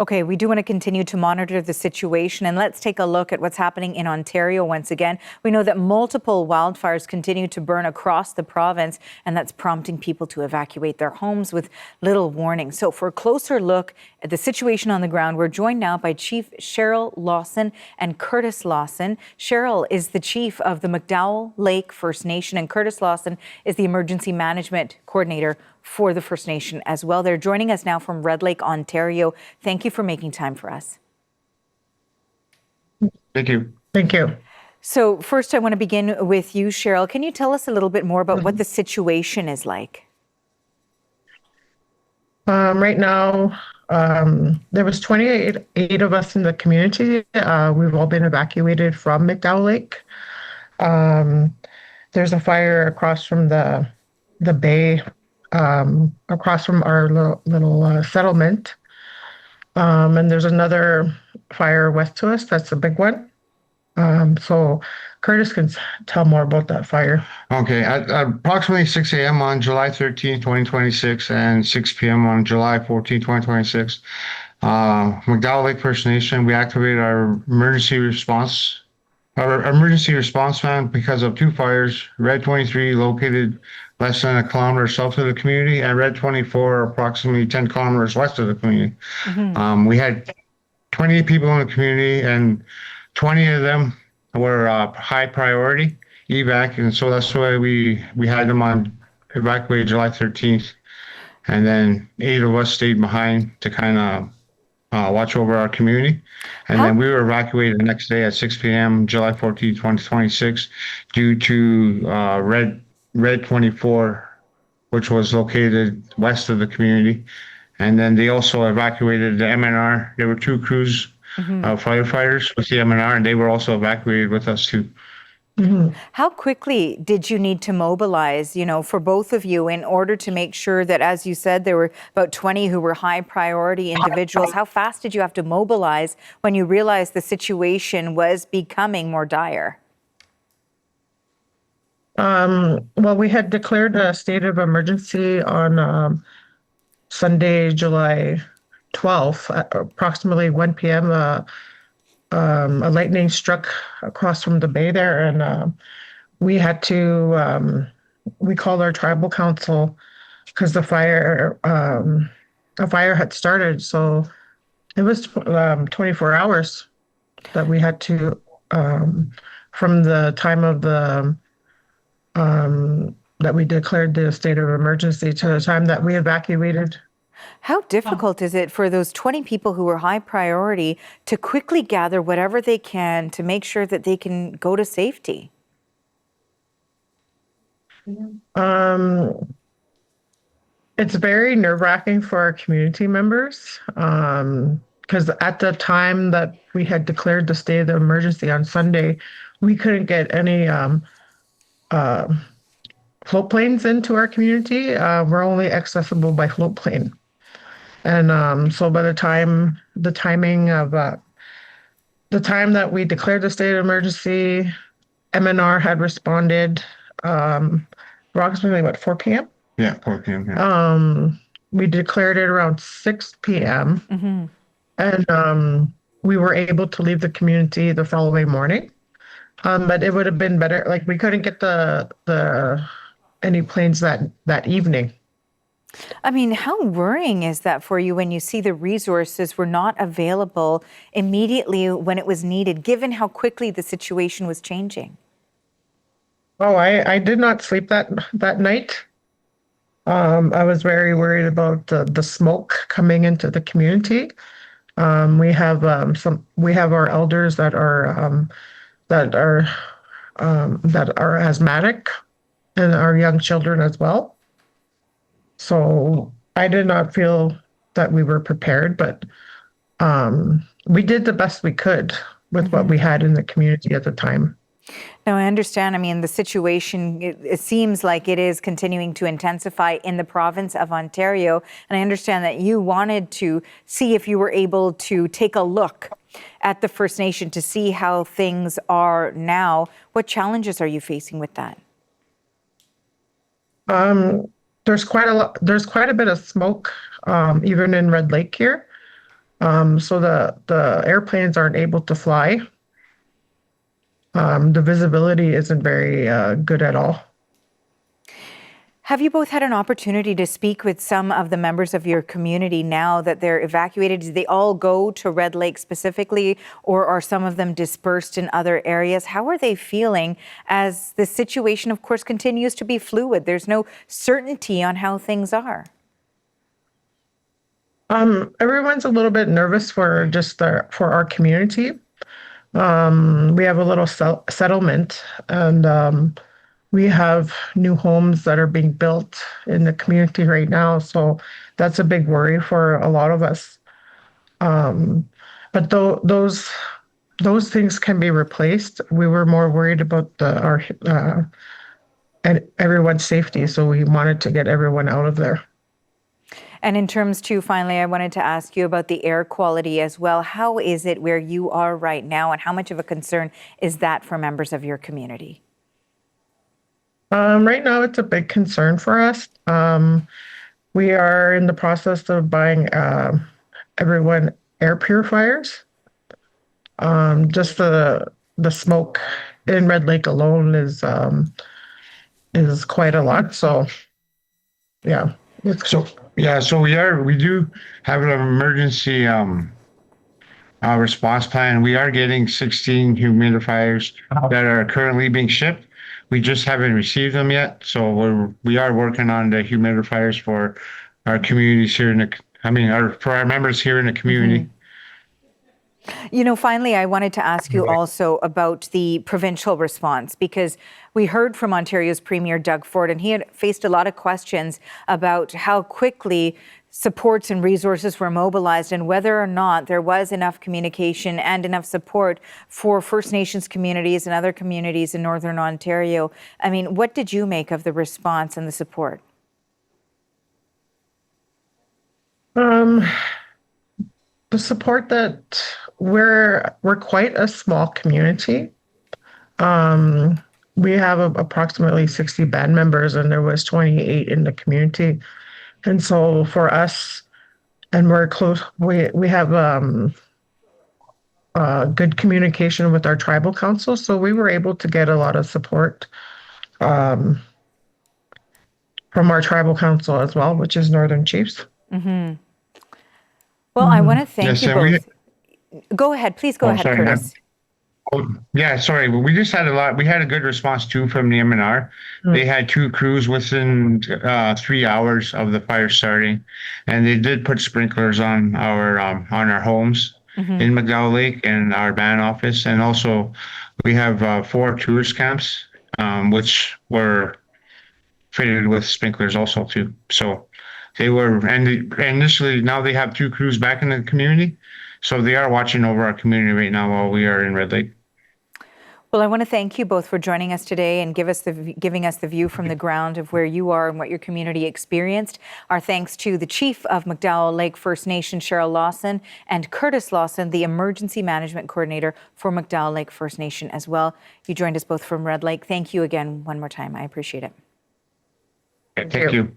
Okay, we do want to continue to monitor the situation, and let's take a look at what's happening in Ontario once again. We know that multiple wildfires continue to burn across the province, and that's prompting people to evacuate their homes with little warning. So for a closer look at the situation on the ground, we're joined now by Chief Sheryl Lawson and Curtis Lawson. Sheryl is the chief of the McDowell Lake First Nation, and Curtis Lawson is the emergency management coordinator for the First Nation as well. They're joining us now from Red Lake, Ontario. Thank you for making time for us. Thank you. Thank you. So first, I want to begin with you, Sheryl. Can you tell us a little bit more about what the situation is like? Right now, there was 28 of us in the community. We've all been evacuated from McDowell Lake. There's a fire across from the bay, across from our little settlement. And there's another fire west to us. That's a big one. So Curtis can tell more about that fire. Okay, at approximately 6 a.m. on July 13, 2026 and 6 p.m. on July 14, 2026, McDowell Lake First Nation, we activated our emergency response van because of two fires, Red 23 located less than a kilometer south of the community, and Red 24 approximately 10 kilometers west of the community. Mm-hmm. We had 28 people in the community, and 20 of them were high priority evac, and so that's why we had them on evacuate July 13th, and then 8 of us stayed behind to kind of watch over our community. And then we were evacuated the next day at 6 p.m. July 14, 2026 due to Red 24, which was located west of the community. And then they also evacuated the MNR. There were 2 crews of firefighters with the MNR, and they were also evacuated with us too. Mm-hmm. How quickly did you need to mobilize, for both of you in order to make sure that, as you said, there were about 20 who were high priority individuals? How fast did you have to mobilize when you realized the situation was becoming more dire? Well, we had declared a state of emergency on Sunday, July 12th, at approximately 1 p.m. A lightning struck across from the bay there, and we had to, we called our tribal council because a fire had started. So it was 24 hours that we had to, from the time of that we declared the state of emergency to the time that we evacuated. How difficult is it for those 20 people who were high priority to quickly gather whatever they can to make sure that they can go to safety? It's very nerve-wracking for our community members because at the time that we had declared the state of emergency on Sunday, we couldn't get any float planes into our community. We're only accessible by float plane. And so by the time that we declared the state of emergency, MNR had responded approximately 4 p.m.? Yeah, 4 p.m. Yeah. We declared it around 6 p.m. Mm-hmm. And we were able to leave the community the following morning. But it would have been better. Like, we couldn't get any planes that evening. I mean, how worrying is that for you when you see the resources were not available immediately when it was needed, given how quickly the situation was changing? Oh, I did not sleep that night. I was very worried about the smoke coming into the community. We have our elders that are asthmatic, and our young children as well. So I did not feel that we were prepared, but we did the best we could with what we had in the community at the time. Now, I understand. I mean, the situation, it seems like it is continuing to intensify in the province of Ontario. And I understand that you wanted to see if you were able to take a look at the First Nation to see how things are now. What challenges are you facing with that? There's quite a bit of smoke, even in Red Lake here. So the airplanes aren't able to fly. The visibility isn't very good at all. Have you both had an opportunity to speak with some of the members of your community now that they're evacuated? Did they all go to Red Lake specifically, or are some of them dispersed in other areas? How are they feeling as the situation, of course, continues to be fluid? There's no certainty on how things are. Everyone's a little bit nervous for for our community. We have a little settlement, and we have new homes that are being built in the community right now. So that's a big worry for a lot of us. But those things can be replaced. We were more worried about our and everyone's safety, so we wanted to get everyone out of there. And in terms too, finally, I wanted to ask you about the air quality as well. How is it where you are right now, and how much of a concern is that for members of your community? Right now, it's a big concern for us. We are in the process of buying everyone air purifiers. Just the smoke in Red Lake alone is quite a lot. So, yeah. So we do have an emergency response plan. We are getting 16 humidifiers that are currently being shipped. We just haven't received them yet. So we are working on the humidifiers for our communities here for our members here in the community. Mm-hmm. You know, finally, I wanted to ask you also about the provincial response, because we heard from Ontario's Premier Doug Ford, and he had faced a lot of questions about how quickly supports and resources were mobilized and whether or not there was enough communication and enough support for First Nations communities and other communities in Northern Ontario. I mean, what did you make of the response and the support? The support that we're quite a small community. We have approximately 60 band members, and there was 28 in the community. And so for us, and we're close, we have good communication with our tribal council. So we were able to get a lot of support from our tribal council as well, which is Northern Chiefs. Mm-hmm. Well, I want to thank you both. Go ahead. Please go ahead, Curtis. Sorry. But we just had we had a good response too from the MNR. They had 2 crews within 3 hours of the fire starting, and they did put sprinklers on our homes in McDowell Lake and our band office. And also we have 4 tourist camps, which were fitted with sprinklers also too. So they were, and initially now they have 2 crews back in the community. So they are watching over our community right now while we are in Red Lake. Well, I want to thank you both for joining us today and giving us the view from the ground of where you are and what your community experienced. Our thanks to the Chief of McDowell Lake First Nation, Sheryl Lawson, and Curtis Lawson, the Emergency Management Coordinator for McDowell Lake First Nation as well. You joined us both from Red Lake. Thank you again one more time. I appreciate it. Thank you.